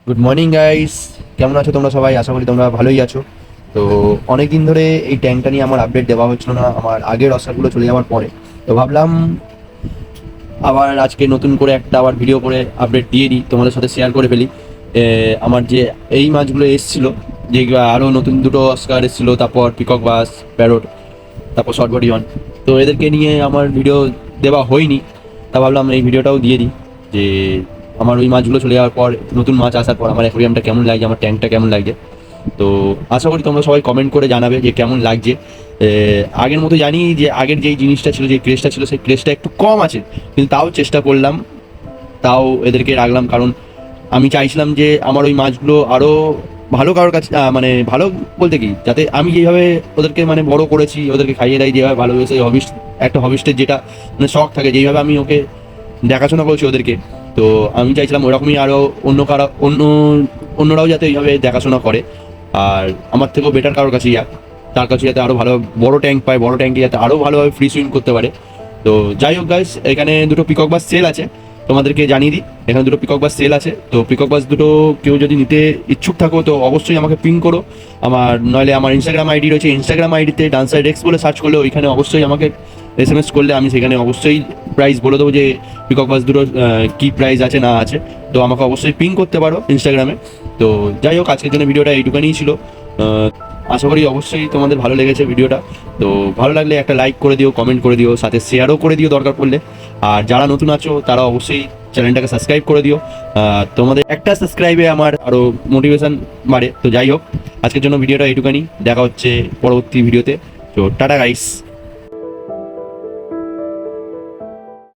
Good morning guys, কেমন আছো তোমরা সবাই? আশা করি তোমরা ভালোই আছো। তো অনেক দিন ধরে এই ট্যাঙ্কটা নিয়ে আমার আপডেট দেওয়া হচ্ছিল না আমার আগের অস্কারগুলো চলে যাওয়ার পরে। তো ভাবলাম আবার আজকে নতুন করে একটা আবার ভিডিও করে আপডেট দিয়ে দিই, তোমাদের সাথে শেয়ার করে ফেলি। আমার যে এই মাছগুলো এসেছিলো, যেগুলো আরও নতুন দুটো অস্কার এসেছিলো, তারপর পিকক বাস, প্যারোট, তারপর শর্ট বডি অন। তো এদেরকে নিয়ে আমার ভিডিও দেওয়া হয়নি, তা ভাবলাম এই ভিডিওটাও দিয়ে দিই যে আমার ওই মাছগুলো চলে যাওয়ার পর নতুন মাছ আসার পর আমার অ্যাকোরিয়ামটা কেমন লাগছে, আমার ট্যাঙ্কটা কেমন লাগছে। তো আশা করি তোমরা সবাই কমেন্ট করে জানাবে যে কেমন লাগছে। আগের মতো জানি যে আগের যেই জিনিসটা ছিল, যে ক্রেজটা ছিল, সেই ক্রেজটা একটু কম আছে, কিন্তু তাও চেষ্টা করলাম, তাও এদেরকে রাখলাম, কারণ আমি চাইছিলাম যে আমার ওই মাছগুলো আরও ভালো কারোর কাছে, মানে ভালো বলতে কি, যাতে আমি যেভাবে ওদেরকে মানে বড় করেছি, ওদেরকে খাইয়ে দেয় যেভাবে ভালোবেসে, হবিস্ট একটা হবিস্টের যেটা মানে শখ থাকে, যেইভাবে আমি ওকে দেখাশোনা করছি ওদেরকে, তো আমি চাইছিলাম ওরকমই আরও অন্যরাও যাতে এইভাবে দেখাশোনা করে, আর আমার থেকেও বেটার কারোর কাছে যাক, তার কাছে যাতে আরও ভালো বড় ট্যাঙ্ক পায়, বড় ট্যাঙ্কে যাতে আরও ভালোভাবে ফ্রি সুইম করতে পারে। তো যাই হোক গাইস, এখানে দুটো পিকক বাস সেল আছে, তোমাদেরকে জানিয়ে দিই, এখানে দুটো পিকক বাস সেল আছে। তো পিকক বাস দুটো কেউ যদি নিতে ইচ্ছুক থাকো তো অবশ্যই আমাকে পিং করো, নইলে আমার ইনস্টাগ্রাম আইডি রয়েছে, ইনস্টাগ্রাম আইডিতে ডান্সার ডেক্স বলে সার্চ করলে ওইখানে অবশ্যই আমাকে SMS করলে আমি সেখানে অবশ্যই প্রাইস বলে দেবো যে পিকক বাস দুটোর কী প্রাইস আছে না আছে। তো আমাকে অবশ্যই পিং করতে পারো ইনস্টাগ্রামে। তো যাই হোক, আজকের জন্য ভিডিওটা এইটুখানিই ছিল। আশা করি অবশ্যই তোমাদের ভালো লেগেছে ভিডিওটা। তো ভালো লাগলে একটা লাইক করে দিও, কমেন্ট করে দিও, সাথে শেয়ারও করে দিও দরকার পড়লে। আর যারা নতুন আছো তারা অবশ্যই চ্যানেলটাকে সাবস্ক্রাইব করে দিও। তোমাদের একটা সাবস্ক্রাইবে আমার আরও মোটিভেশন বাড়ে। তো যাই হোক, আজকের জন্য ভিডিওটা এইটুখানি, দেখা হচ্ছে পরবর্তী ভিডিওতে। তো টাটা গাইস।